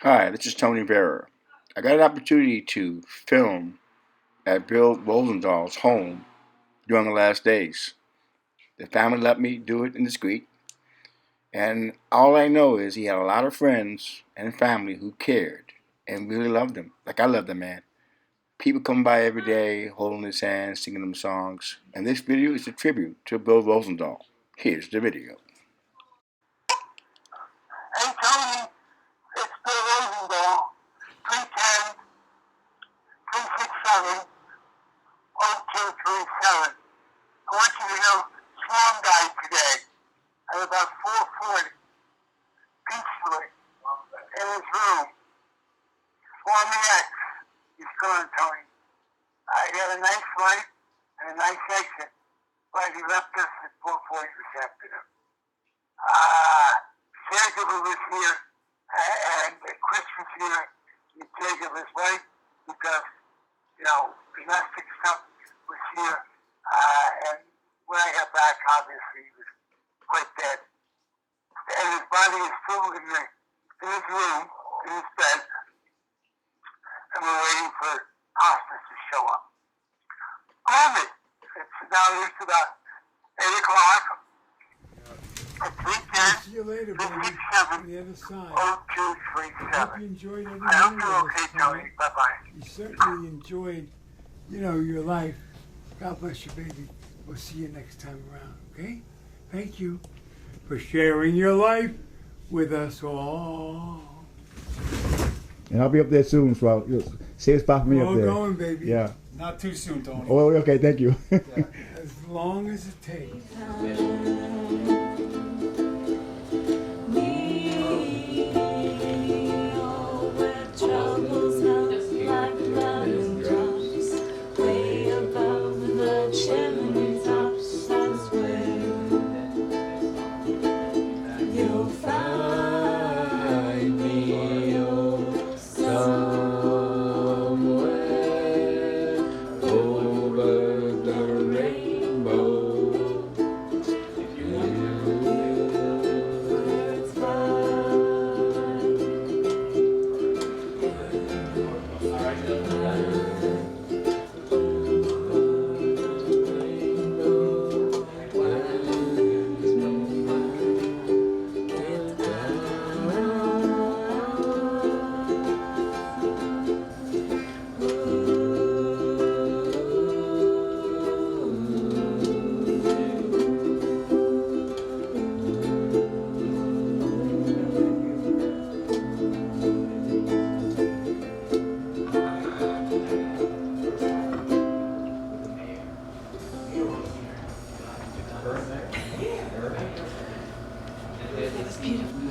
Hi, this is Tony VERA. I got an opportunity to film at Bill Rosendahl's home during the last days. The family let me do it in discreet, and all I know is he had a lot of friends and family who cared and really loved him, like I love the man. People come by every day, holding his hand, singing him songs, and this video is a tribute to Bill Rosendahl. Here's the video. Hey Tony, it's Bill Rosendahl, 310-367-0237. I want you to know Swan died today at about 4:40, peacefully, in his room. Swami X is gone, Tony. He had a nice life and a nice exit, but he left us at 4:40 this afternoon. Caregiver was here, and Chris was here, the caregiver's wife, because, domestic stuff was here, and when I got back, obviously, he was quite dead. And his body is still in his room, in his bed, and we're waiting for hospice to show up. It's now it's about 8 o'clock. See you later, baby. On the other side. 0237. I hope you enjoyed every I hope minute you're of okay, this Tony. time. Bye-bye. You certainly enjoyed, your life. God bless you, baby. We'll see you next time around, okay? Thank you for sharing your life with us all. And I'll be up there soon, so you'll save a spot for me We're up all there. going, baby. Yeah. Not too soon, Tony. Oh, okay, thank you. As long as it takes.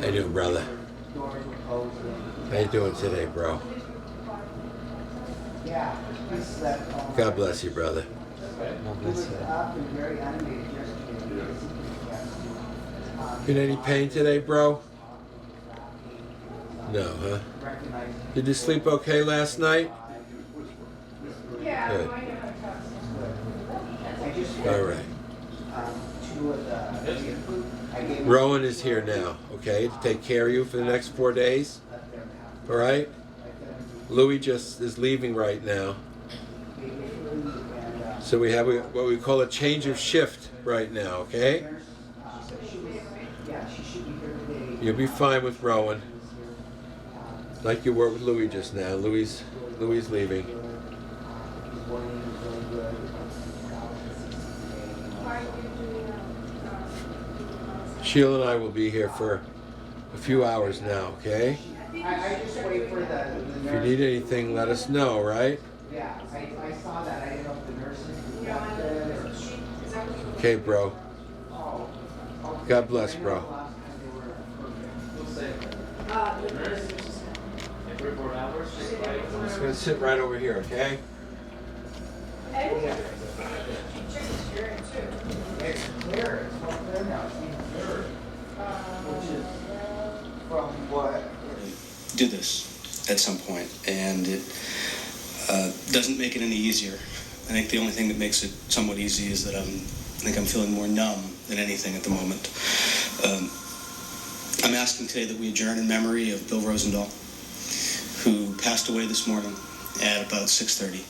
How you doing, brother? How you doing today, bro? God bless you, brother. God bless you. In any pain today, bro? No, huh? Did you sleep okay last night? Good. All right. Rowan is here now, okay, to take care of you for the next 4 days. All right? Louis just is leaving right now. So we have what we call a change of shift right now, okay? You'll be fine with Rowan. Like you were with Louis just now. Louis leaving. Sheila and I will be here for a few hours now, okay? I just wait for the If you need anything, let us know, right? Yeah, I saw that. I didn't know if the nurses got it. Okay, bro. God bless, bro. I'm just going to sit right over here, okay? It's clear. It's more clear now. It's even clearer. Which is from what? Do this at some point, and it doesn't make it any easier. I think the only thing that makes it somewhat easy is that I think I'm feeling more numb than anything at the moment. I'm asking today that we adjourn in memory of Bill Rosendahl. who passed away this morning at about 6:30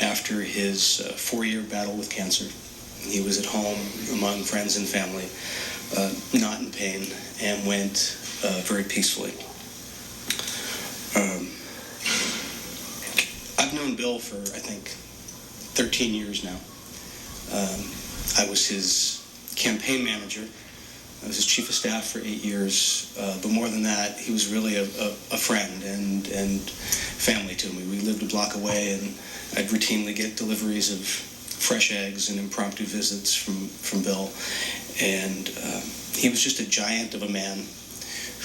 after his 4-year battle with cancer. He was at home among friends and family, not in pain, and went very peacefully. I've known Bill for, I think, 13 years now. I was his campaign manager. I was his chief of staff for 8 years. But more than that, he was really a friend and family to me. We lived a block away, and I'd routinely get deliveries of fresh eggs and impromptu visits from Bill. And he was just a giant of a man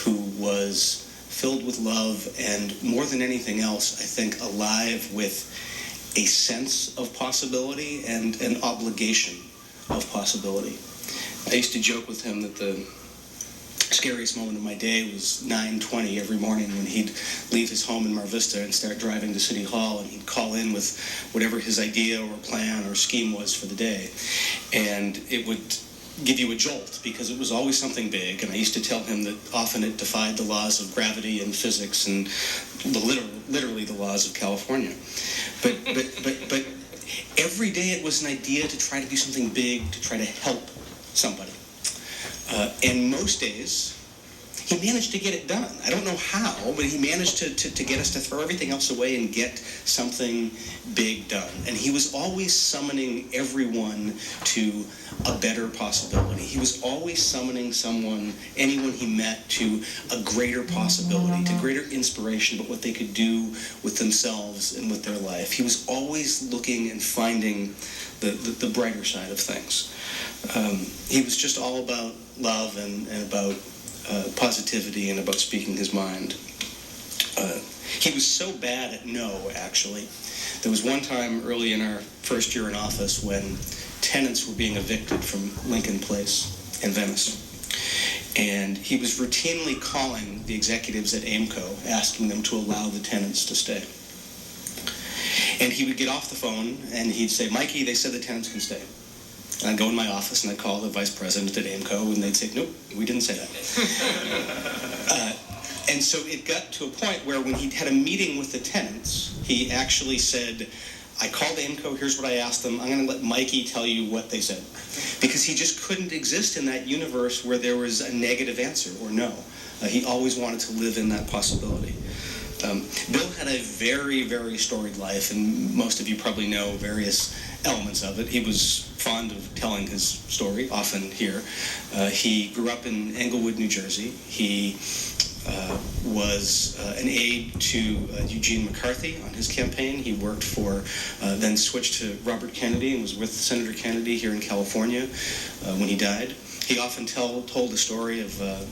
who was filled with love and, more than anything else, I think, alive with a sense of possibility and an obligation of possibility. I used to joke with him that the scariest moment of my day was 9:20 every morning when he'd leave his home in Mar Vista and start driving to City Hall, and he'd call in with whatever his idea or plan or scheme was for the day. And it would give you a jolt because it was always something big, and I used to tell him that often it defied the laws of gravity and physics and literally the laws of California. But every day it was an idea to try to do something big, to try to help somebody. And most days, he managed to get it done. I don't know how, but he managed to get us to throw everything else away and get something big done. And he was always summoning everyone to a better possibility. He was always summoning anyone he met, to a greater possibility, to greater inspiration about what they could do with themselves and with their life. He was always looking and finding the brighter side of things. He was just all about love and about positivity and about speaking his mind. He was so bad at no, actually. There was one time early in our first year in office when tenants were being evicted from Lincoln Place in Venice. And he was routinely calling the executives at AIMCO, asking them to allow the tenants to stay. And he would get off the phone and he'd say, "Mikey, they said the tenants can stay." And I'd go in my office and I'd call the vice president at AIMCO, and they'd say, "Nope, we didn't say that." And so it got to a point where when he had a meeting with the tenants, he actually said, "I called AIMCO, here's what I asked them, I'm going to let Mikey tell you what they said." Because he just couldn't exist in that universe where there was a negative answer or no. He always wanted to live in that possibility. Bill had a very, very storied life, and most of you probably know various elements of it. He was fond of telling his story, often here. He grew up in Englewood, New Jersey. He was an aide to Eugene McCarthy on his campaign. He worked for, then switched to Robert Kennedy and was with Senator Kennedy here in California when he died. He often told the story of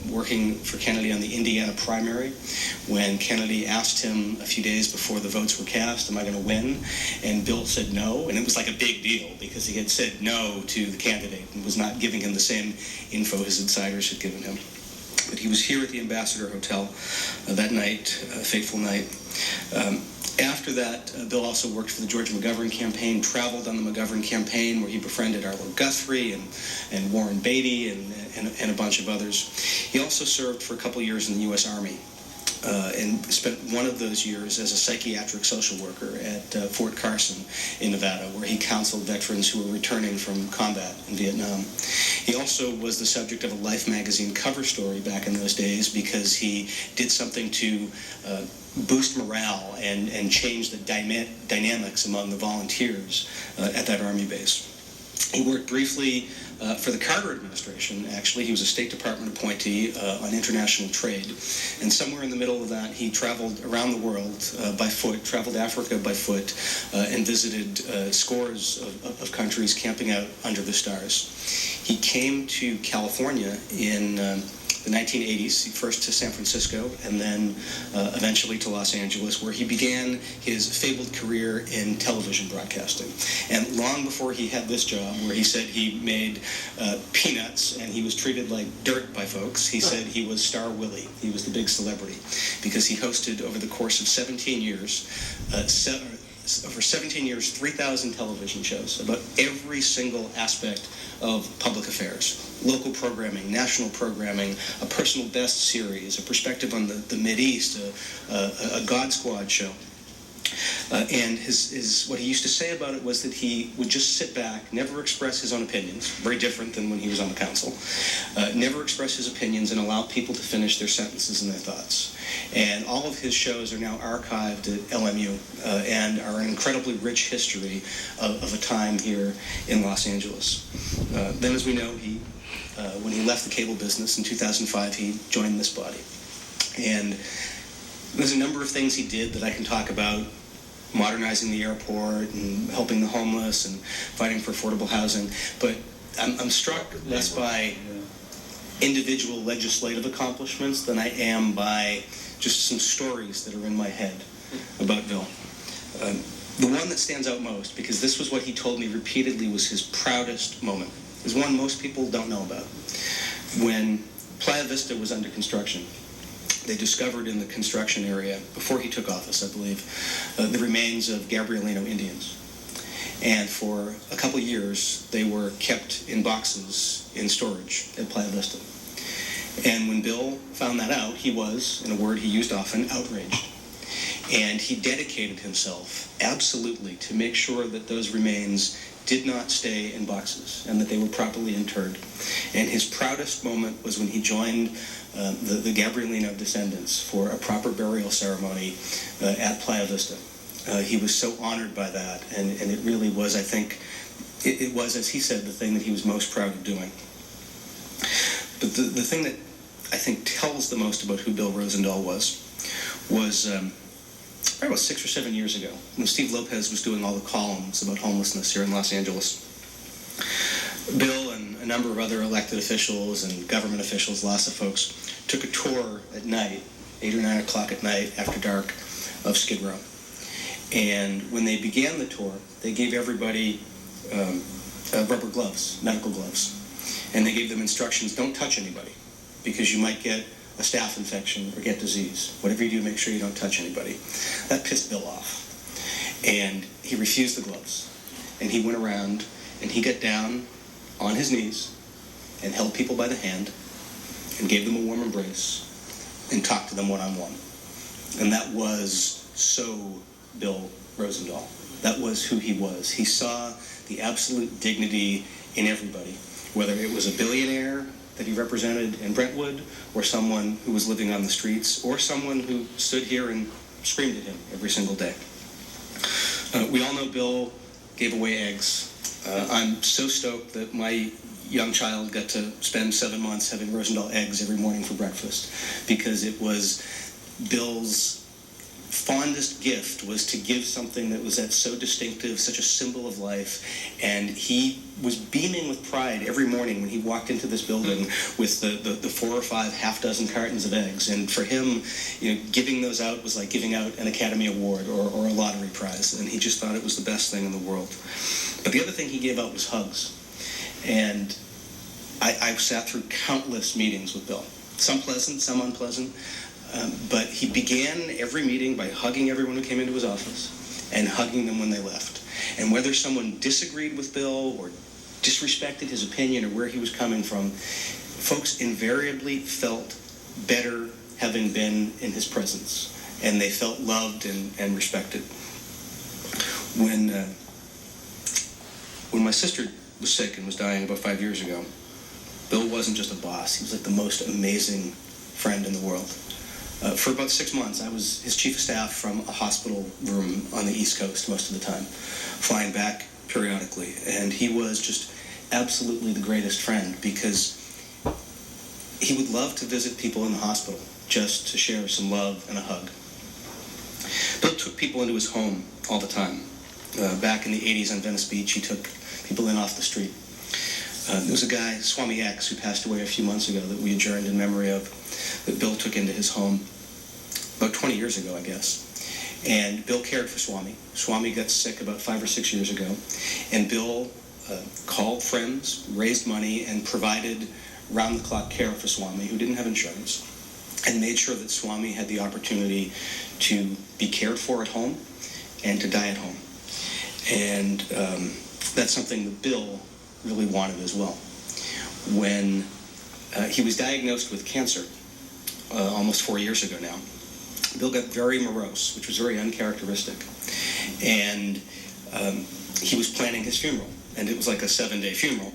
working for Kennedy on the Indiana primary when Kennedy asked him a few days before the votes were cast, "Am I going to win?" And Bill said no, and it was like a big deal because he had said no to the candidate and was not giving him the same info his insiders had given him. But he was here at the Ambassador Hotel that night, a fateful night. After that, Bill also worked for the George McGovern campaign, traveled on the McGovern campaign where he befriended Arlo Guthrie and Warren Beatty and a bunch of others. He also served for a couple years in the U.S. Army and spent one of those years as a psychiatric social worker at Fort Carson in Nevada, where he counseled veterans who were returning from combat in Vietnam. He also was the subject of a Life magazine cover story back in those days because he did something to boost morale and change the dynamics among the volunteers at that Army base. He worked briefly for the Carter administration, actually. He was a State Department appointee on international trade. And somewhere in the middle of that, he traveled around the world by foot, traveled Africa by foot, and visited scores of countries camping out under the stars. He came to California in the 1980s, first to San Francisco, and then eventually to Los Angeles, where he began his fabled career in television broadcasting. And long before he had this job, where he said he made peanuts and he was treated like dirt by folks, he said he was Star Willie. He was the big celebrity, because he hosted over the course of 17 years over 17 years, 3,000 television shows about every single aspect of public affairs. Local programming, national programming, a personal best series, a perspective on the Mideast, a God Squad show. And what he used to say about it was that he would just sit back, never express his own opinions, very different than when he was on the council, never express his opinions and allow people to finish their sentences and their thoughts. And all of his shows are now archived at LMU and are an incredibly rich history of a time here in Los Angeles. Then, as we know, when he left the cable business in 2005, he joined this body. And there's a number of things he did that I can talk about, modernizing the airport and helping the homeless and fighting for affordable housing. But I'm struck less by individual legislative accomplishments than I am by just some stories that are in my head about Bill. The one that stands out most, because this was what he told me repeatedly was his proudest moment, is one most people don't know about. When Playa Vista was under construction, they discovered in the construction area, before he took office, I believe, the remains of Gabrielino Indians. And for a couple years, they were kept in boxes in storage at Playa Vista. And when Bill found that out, he was, in a word he used often, outraged. And he dedicated himself absolutely to make sure that those remains did not stay in boxes and that they were properly interred. And his proudest moment was when he joined the Gabrielino descendants for a proper burial ceremony at Playa Vista. He was so honored by that, and it really was, I think, it was, as he said, the thing that he was most proud of doing. But the thing that I think tells the most about who Bill Rosendahl was probably about 6 or 7 years ago, when Steve Lopez was doing all the columns about homelessness here in Los Angeles. Bill and a number of other elected officials and government officials, lots of folks, took a tour at night, 8 or 9 o'clock at night after dark, of Skid Row. And when they began the tour, they gave everybody rubber gloves, medical gloves. And they gave them instructions, don't touch anybody, because you might get a staph infection or get disease. Whatever you do, make sure you don't touch anybody. That pissed Bill off. And he refused the gloves. And he went around and he got down on his knees and held people by the hand and gave them a warm embrace and talked to them one-on-one. And that was so Bill Rosendahl. That was who he was. He saw the absolute dignity in everybody, whether it was a billionaire that he represented in Brentwood, or someone who was living on the streets, or someone who stood here and screamed at him every single day. We all know Bill gave away eggs. I'm so stoked that my young child got to spend 7 months having Rosendahl eggs every morning for breakfast, because it was Bill's fondest gift was to give something that was that's so distinctive, such a symbol of life. And he was beaming with pride every morning when he walked into this building with the 4 or 5 half dozen cartons of eggs. And for him, giving those out was like giving out an Academy Award or a lottery prize. And he just thought it was the best thing in the world. But the other thing he gave out was hugs. And I sat through countless meetings with Bill, some pleasant, some unpleasant. But he began every meeting by hugging everyone who came into his office and hugging them when they left. And whether someone disagreed with Bill or disrespected his opinion or where he was coming from, folks invariably felt better having been in his presence. And they felt loved and respected. When my sister was sick and was dying about 5 years ago, Bill wasn't just a boss. He was like the most amazing friend in the world. For about 6 months, I was his chief of staff from a hospital room on the East Coast most of the time, flying back periodically. And he was just absolutely the greatest friend, because he would love to visit people in the hospital just to share some love and a hug. Bill took people into his home all the time. Back in the 80s on Venice Beach, he took people in off the street. There was a guy, Swami X, who passed away a few months ago that we adjourned in memory of, that Bill took into his home about 20 years ago, I guess. And Bill cared for Swami. Swami got sick about 5 or 6 years ago. And Bill called friends, raised money, and provided round-the-clock care for Swami, who didn't have insurance, and made sure that Swami had the opportunity to be cared for at home and to die at home. And that's something that Bill really wanted as well. When he was diagnosed with cancer almost 4 years ago now, Bill got very morose, which was very uncharacteristic. And he was planning his funeral. And it was like a 7-day funeral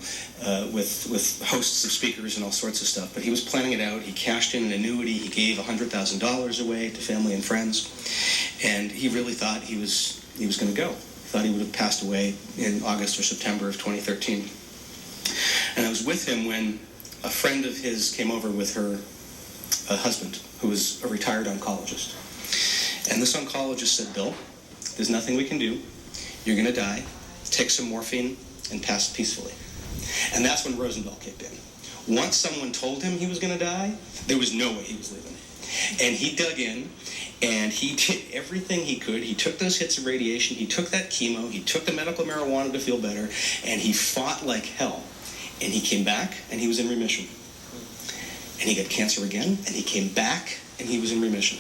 with hosts of speakers and all sorts of stuff. But he was planning it out. He cashed in an annuity. He gave $100,000 away to family and friends. And he really thought he was going to go. He thought he would have passed away in August or September of 2013. And I was with him when a friend of his came over with her husband, who was a retired oncologist. And this oncologist said, Bill, there's nothing we can do. You're going to die. Take some morphine and pass peacefully. And that's when Rosendahl kicked in. Once someone told him he was going to die, there was no way he was leaving. And he dug in, and he did everything he could. He took those hits of radiation, he took that chemo, he took the medical marijuana to feel better, and he fought like hell. And he came back, and he was in remission. And he got cancer again, and he came back, and he was in remission.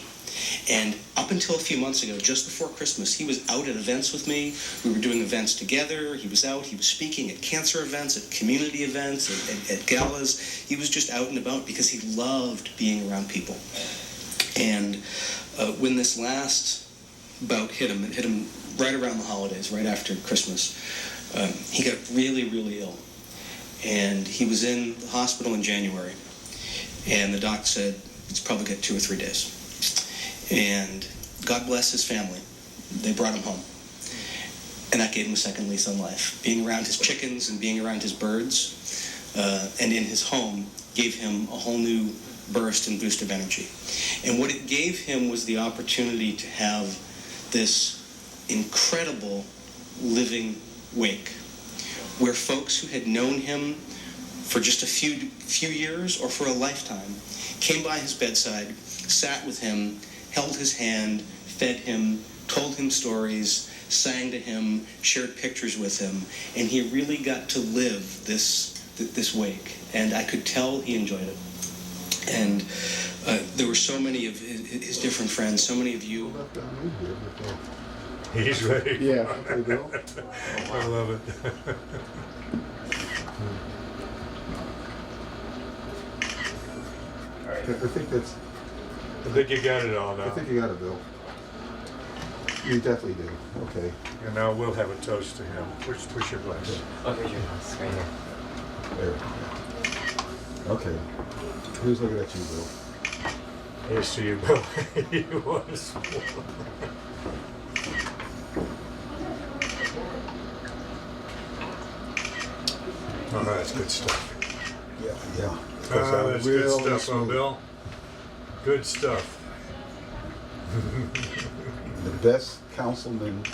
And up until a few months ago, just before Christmas, he was out at events with me. We were doing events together. He was out. He was speaking at cancer events, at community events, at galas. He was just out and about because he loved being around people. And when this last bout hit him, it hit him right around the holidays, right after Christmas. He got really, really ill. And he was in the hospital in January. And the doc said, it's probably got 2 or 3 days. And God bless his family. They brought him home. And that gave him a second lease on life. Being around his chickens and being around his birds and in his home gave him a whole new burst and boost of energy. And what it gave him was the opportunity to have this incredible living wake where folks who had known him for just a few years or for a lifetime came by his bedside, sat with him, held his hand, fed him, told him stories, sang to him, shared pictures with him, and he really got to live this wake. And I could tell he enjoyed it. And there were so many of his different friends, so many of you. He's ready. Yeah. I love it. I I think you got it all now. think you got it, Bill. You definitely do. Okay. And now we'll have a toast to him. Push your glass. Okay, your glass right here. There. Okay. Who's looking at you, Bill? Here's to you, Bill. You was. Oh, that's good stuff. Yeah. That's good stuff, huh, Bill? Good stuff. The best councilman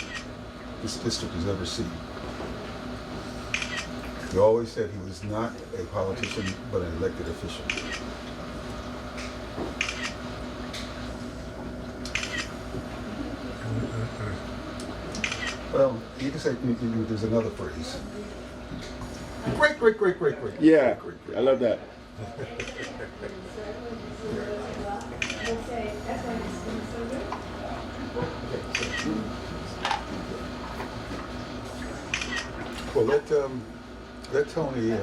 this district has ever seen. He always said he was not a politician, but an elected official. Well, you can say there's another phrase. Great. Yeah, Great. I love that. Well, let Tony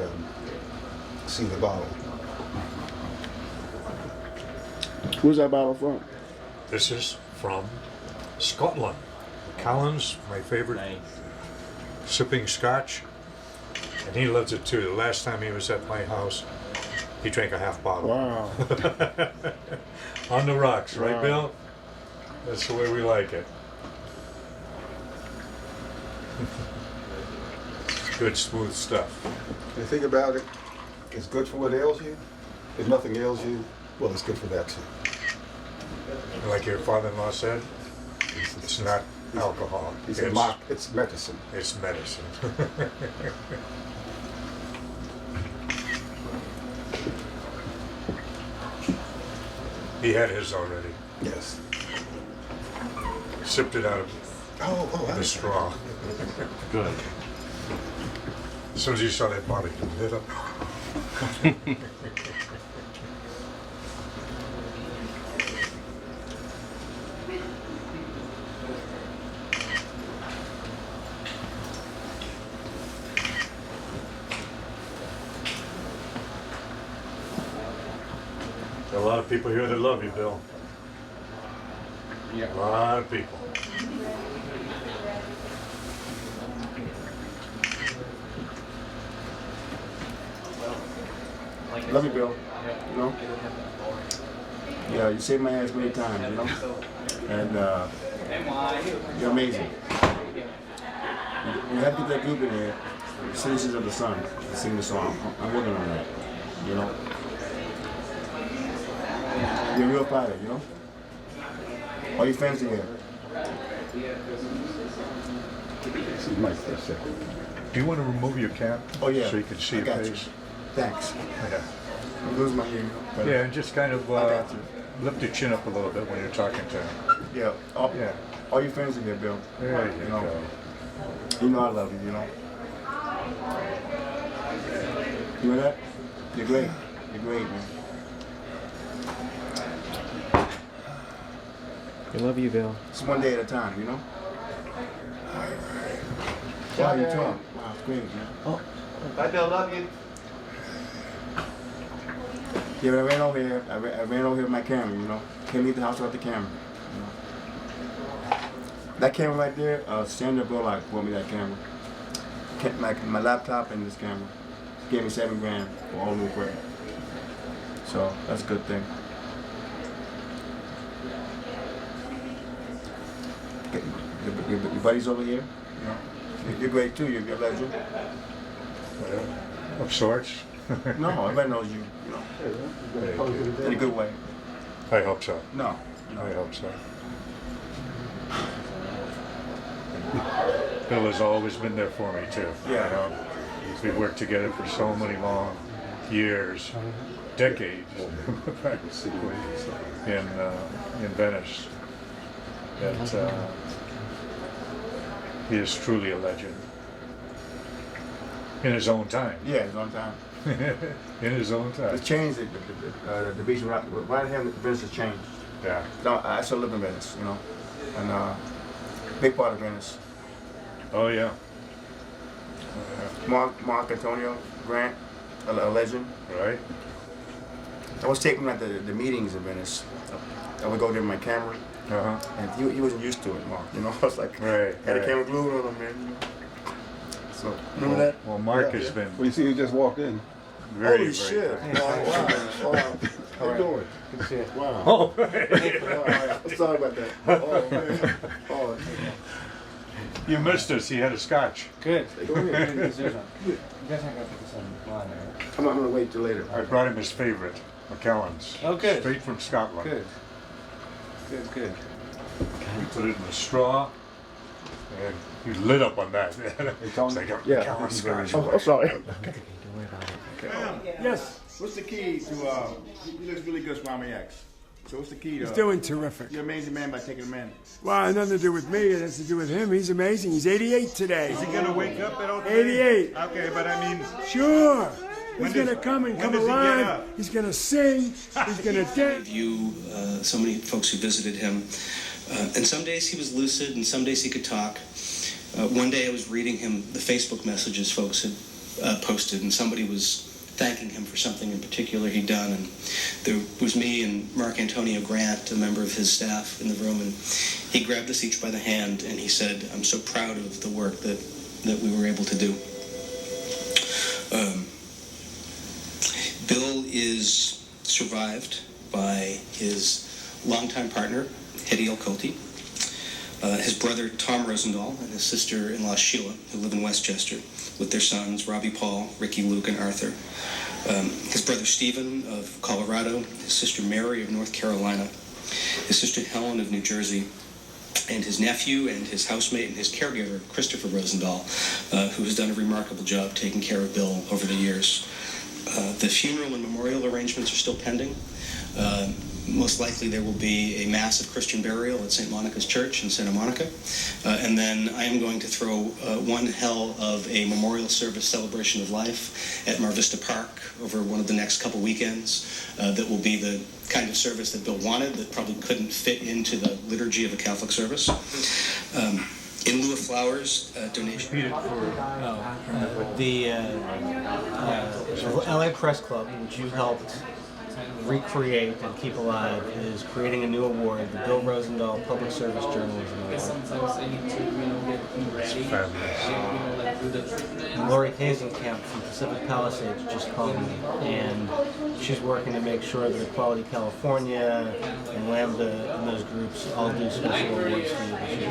see the bottle. Who's that bottle from? This is from Scotland. Collins, my favorite, sipping scotch. And he loves it too. The last time he was at my house, he drank a half bottle. Wow. On the rocks, right, Wow. Bill? That's the way we like it. Good, smooth stuff. The thing about it, it's good for what ails you. If nothing ails you, well, it's good for that too. Like your father-in-law said, it's not alcohol. It's medicine. It's medicine. He had his already. Yes. Sipped it out of the straw. Good. As soon as you saw that bottle, you lit up. A lot of people here that love you, Bill. Yeah. A lot of people. Love you, Bill. You know? Yeah, you saved my ass many times, you know? And you're amazing. You have to get that group in here, Citizens of the Sun, to sing the song. I'm working on that, you know? You're a real fighter, you know? All your fans are here. This is Mike for a second. Do you want to remove your cap? Oh, yeah. So you can see I your got face? you. Thanks. Yeah. I'm losing my ear, you know? But Yeah, and just kind of I got you. lift your chin up a little bit when you're talking to him. Yeah, Yeah. all your fans are here, Bill. There you know, go. You know I love you, you know? You know that? You're great. You're great, man. We love you, Bill. It's one day at a time, you know? Wow, you talk. Wow, it's great, man. Oh, Bye, Bill. Love you. Yeah, but I ran over here. I ran over here with my camera, you know? Can't leave the house without the camera. You know? That camera right there, Sandra Bullock bought me that camera. My laptop and this camera. She gave me $7 grand for all new equipment. So that's a good thing. Your buddies over here, you know? You're great too. You're a legend. Of sorts. No, everybody knows you. You know, in a good way. I hope so. No. I hope so. Bill has always been there for me too. Yeah. You know, we worked together for so many long years, decades, practically, in Venice. That he is truly a legend in his own time. Yeah, his own time. In his own time. It's changed. The beach right here, Venice has changed. Yeah. No, I still live in Venice, you know, and big part of Venice. Oh yeah. Mark Antonio Grant, a legend. Right. I was taking him at the meetings in Venice. I would go there with my camera, and he wasn't used to it, Mark. You know, I was like, Right. had a camera glued on him, man. You know? So remember that? Well, Mark has been Well, you see, you just walked in. very, Holy very shit! good. Oh, wow. Oh, how you doing? good to see you. Wow. Oh, Oh, I'm sorry about that. Oh man. Oh. you missed us. He had a scotch. Good. Go ahead. You guys aren't gonna put this on the line, right? I'm gonna wait till later. I brought him his favorite, McKellen's. Oh, good. Straight from Scotland. Good. Good. We put it in a straw, and he lit up on that. It's like a Yeah. McKellen's scotch. Oh, sorry. Okay, don't worry about it. Yes. What's the key to? He looks really good, Swami X. So what's the key to? He's doing terrific. You're an amazing man by taking him in. Well, nothing to do with me. It has to do with him. He's amazing. He's 88 today. Is he gonna wake up at all? 88. Okay, but I mean, Sure. He's does- gonna come and when come does he get alive. up? He's gonna sing. He's gonna dance. You, so many folks who visited him, and some days he was lucid, and some days he could talk. One day I was reading him the Facebook messages folks had posted, and somebody was thanking him for something in particular he'd done, and there was me and Mark Antonio Grant, a member of his staff, in the room, and he grabbed us each by the hand and he said, "I'm so proud of the work that we were able to do." Bill is survived by his longtime partner, Hedy Elkolti, his brother Tom Rosendahl, and his sister-in-law Sheila, who live in Westchester, with their sons Robbie Paul, Ricky, Luke, and Arthur. His brother Stephen of Colorado, his sister Mary of North Carolina, his sister Helen of New Jersey, and his nephew and his housemate and his caregiver, Christopher Rosendahl, who has done a remarkable job taking care of Bill over the years. The funeral and memorial arrangements are still pending. Most likely there will be a massive Christian burial at St. Monica's Church in Santa Monica. And then I am going to throw one hell of a memorial service celebration of life at Mar Vista Park over one of the next couple weekends. That will be the kind of service that Bill wanted that probably couldn't fit into the liturgy of a Catholic service. In lieu of flowers, donation. The LA Press Club, which you helped recreate and keep alive is creating a new award, the Bill Rosendahl Public Service Journalism Award. It's fabulous. Lori Hazenkamp from Pacific Palisades just called me, and she's working to make sure that Equality California and Lambda and those groups all do special awards for you this year.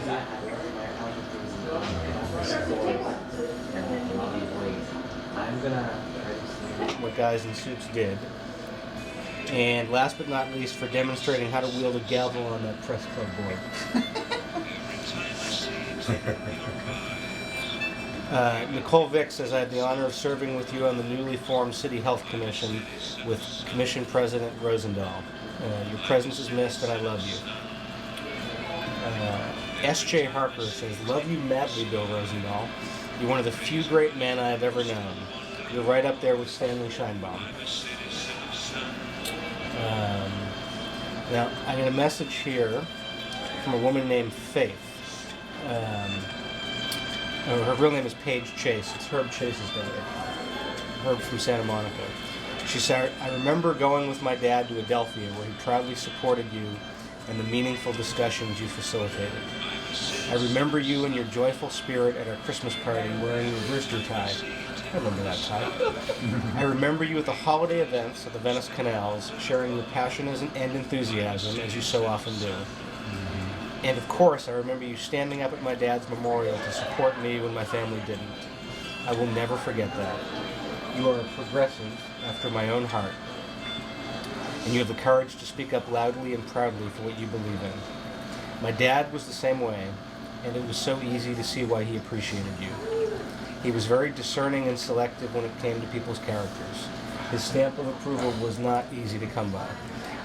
What Guys in Suits did. And last but not least, for demonstrating how to wield a gavel on that press club board. Nicole Vick says, I had the honor of serving with you on the newly formed City Health Commission with Commission President Rosendahl. Your presence is missed and I love you. S.J. Harper says, love you madly, Bill Rosendahl. You're one of the few great men I have ever known. You're right up there with Stanley Scheinbaum. Now, I get a message here from a woman named Faith. Her real name is Paige Chase. It's Herb Chase's daughter. Herb from Santa Monica. She said, I remember going with my dad to Adelphia where he proudly supported you and the meaningful discussions you facilitated. I remember you and your joyful spirit at our Christmas party wearing your rooster tie. I remember that tie. I remember you at the holiday events at the Venice Canals, sharing your passion and enthusiasm, as you so often do. And of course, I remember you standing up at my dad's memorial to support me when my family didn't. I will never forget that. You are a progressive after my own heart. And you have the courage to speak up loudly and proudly for what you believe in. My dad was the same way, and it was so easy to see why he appreciated you. He was very discerning and selective when it came to people's characters. His stamp of approval was not easy to come by.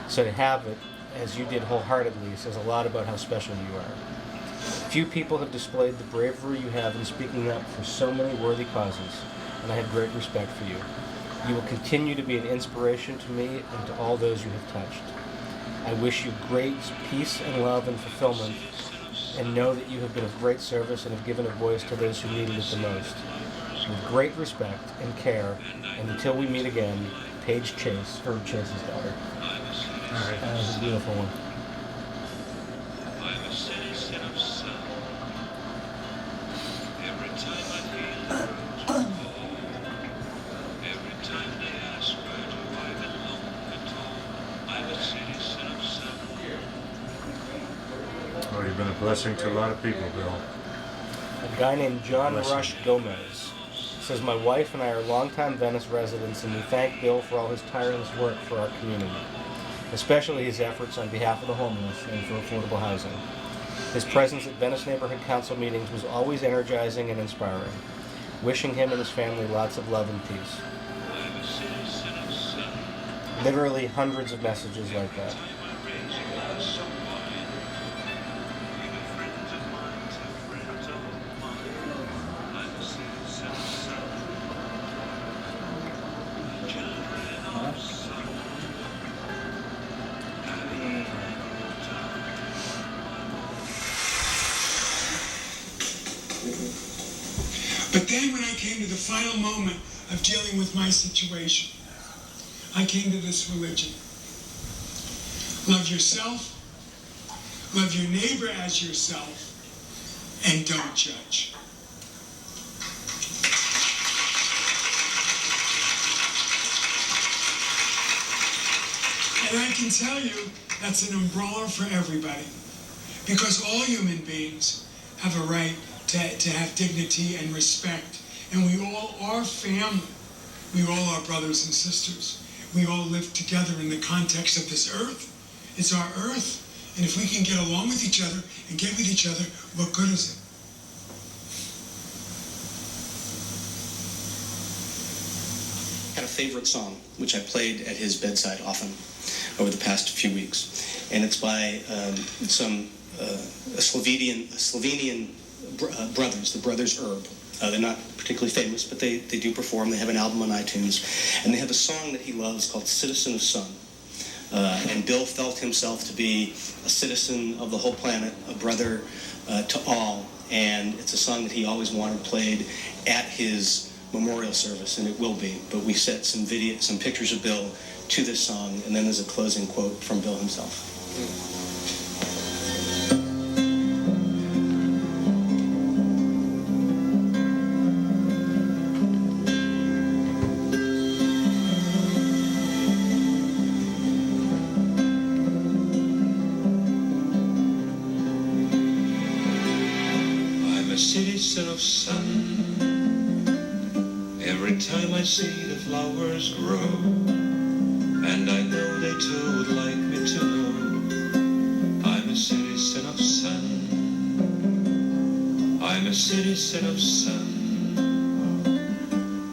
So to have it, as you did wholeheartedly, says a lot about how special you are. Few people have displayed the bravery you have in speaking up for so many worthy causes, and I have great respect for you. You will continue to be an inspiration to me and to all those you have touched. I wish you great peace and love and fulfillment, and know that you have been of great service and have given a voice to those who needed it the most. With great respect and care, and until we meet again, Paige Chase, Herb Chase's daughter. That was a beautiful one. Well, you've been a blessing to a lot of people, Bill. A guy named John Rush Gomez says, my wife and I are longtime Venice residents, and we thank Bill for all his tireless work for our community, especially his efforts on behalf of the homeless and for affordable housing. His presence at Venice Neighborhood Council meetings was always energizing and inspiring. Wishing him and his family lots of love and peace. Literally hundreds of messages like that. But then when I came to the final moment of dealing with my situation, I came to this religion. Love yourself, love your neighbor as yourself, and don't judge. And I can tell you that's an umbrella for everybody, because all human beings have a right to have dignity and respect. And we all are family. We all are brothers and sisters. We all live together in the context of this earth. It's our earth. And if we can get along with each other and get with each other, what good is it? I had a favorite song, which I played at his bedside often over the past few weeks. And it's by some Slovenian brothers, the Brothers Herb. They're not particularly famous, but they do perform. They have an album on iTunes. And they have a song that he loves called Citizen of Sun. And Bill felt himself to be a citizen of the whole planet, a brother to all. And it's a song that he always wanted played at his memorial service, and it will be, but we set some pictures of Bill to this song, and then there's a closing quote from Bill himself. I'm a citizen of sun. Every time I see the flowers grow, and I know they too would like me to know, I'm a citizen of sun. I'm a citizen of sun.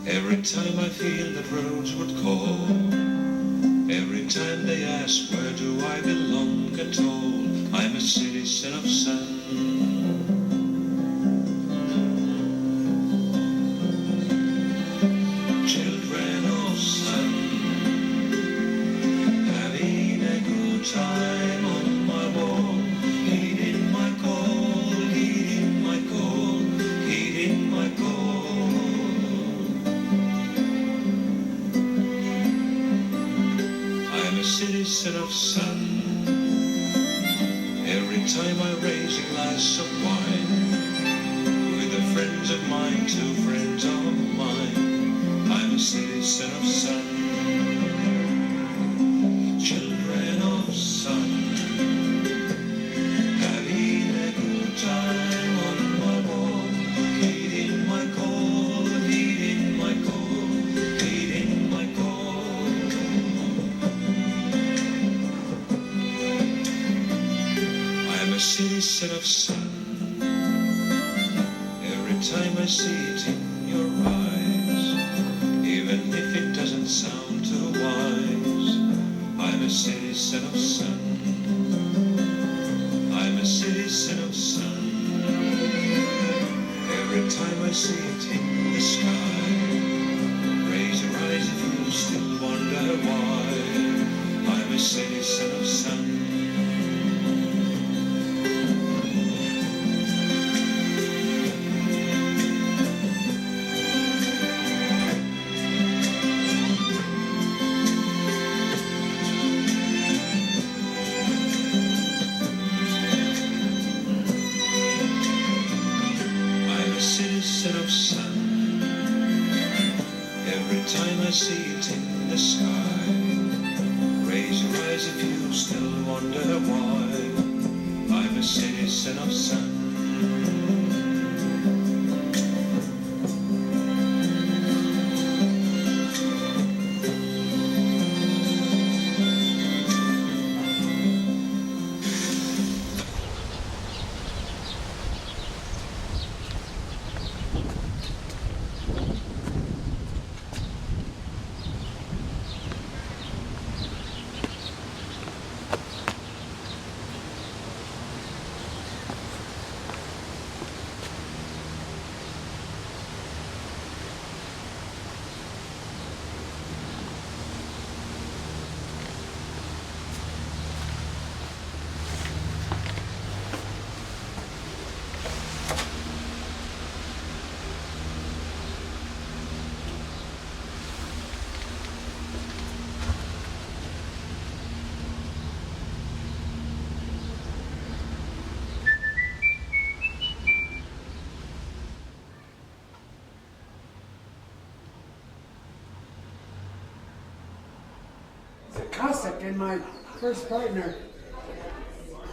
Every time I feel that roads would call, every time they ask where do I belong at all, I'm a citizen of sun. Children of sun, having a good time on my wall, heeding my call, heeding my call, heeding my call. I'm a citizen of sun. Every time I raise a glass of wine, with the friends of mine, two friends of mine, I'm a citizen of sun. Children of sun, having a good time on my wall, heeding my call, heeding my call, heeding my call. I'm a citizen of sun. Every time I see it in your eyes, even if it doesn't sound too wise, I'm a citizen of sun. I'm a citizen of sun. Every time I see it in the sky, raise your eyes if you still wonder why, I'm a citizen of sun. Citizen of sun. Every time I see it in the sky, raise your eyes if you still wonder why, I'm a citizen of sun. Cossack and my first partner,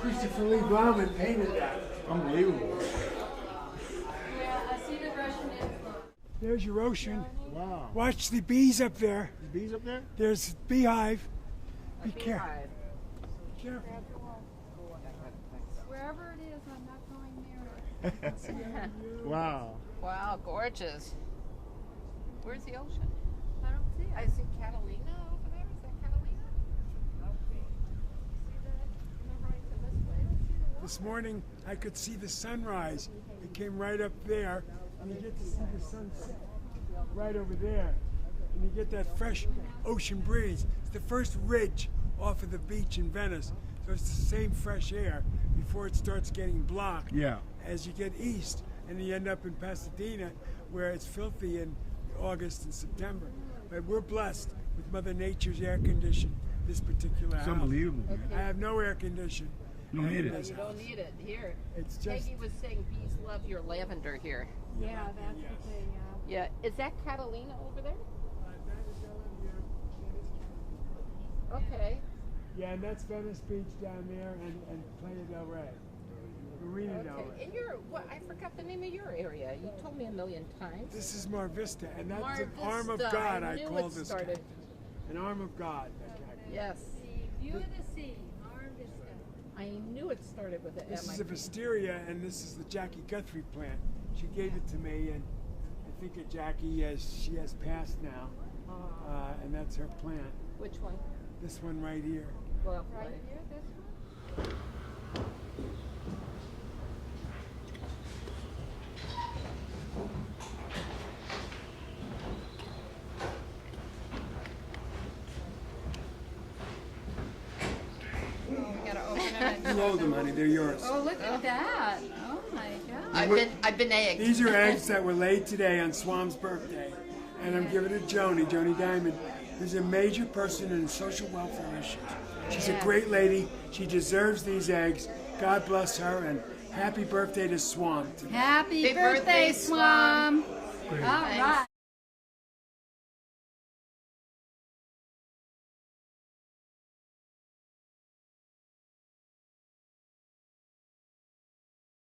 Christopher Lee Blauman, painted that. Unbelievable. There's your ocean. Wow. Watch the bees up there. The bees up there? There's a beehive. Be careful. Careful. Wherever it is, I'm not going near it. Wow. Wow, gorgeous. Where's the ocean? I don't see it. I see Catalina over there. Is that Catalina? See that on the horizon this way? I see the water. This morning I could see the sunrise. It came right up there, and you get to see the sunset right over there. And you get that fresh ocean breeze. It's the first ridge off of the beach in Venice. So it's the same fresh air before it starts getting blocked. Yeah. As you get east, and you end up in Pasadena, where it's filthy and August and September. But we're blessed with Mother Nature's air condition. This particular house. It's unbelievable. I have no air condition. You don't need it. This You house. don't need it here. It's just. Peggy was saying bees love your lavender here. Yeah, that's what they, Yeah, is that Catalina over there? Okay. Yeah, and that's Venice Beach down there and Playa del Rey. Marina del Okay. Rey. And you're what? I forgot the name of your area. You told me a million times. This is Mar Vista, and that's Mar an arm of Vista. God, I I knew call it this started. cactus. An arm of God, that cactus. Yes. view of the sea, Mar Vista. I knew it started with an This is a M. wisteria, and this is the Jackie Guthrie plant. She gave it to me, and I think of Jackie as she has passed now, and that's her plant. Which one? This one right here. Well, Right here, this one? We gotta open it. You hold them, honey. They're yours. Oh, look at that. Oh my God. I've been egged. These are eggs that were laid today on Swam's birthday, and I'm giving it to Joni Diamond, who's a major person in social welfare issues. She's a great lady. She deserves these eggs. God bless her, and happy birthday to Swam. Happy birthday, Swam. All right.